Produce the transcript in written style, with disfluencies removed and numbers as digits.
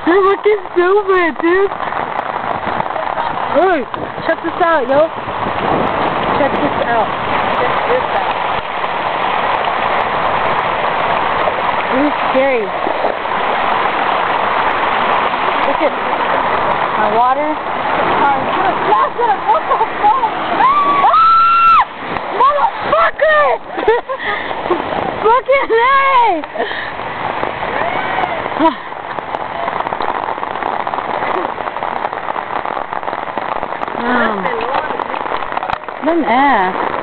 You're looking stupid, dude. Hey, check this out, yo. Check this out. Check this out. This is scary. Look at my water. What the fuck? Motherfucker! Fucking hey! An ass.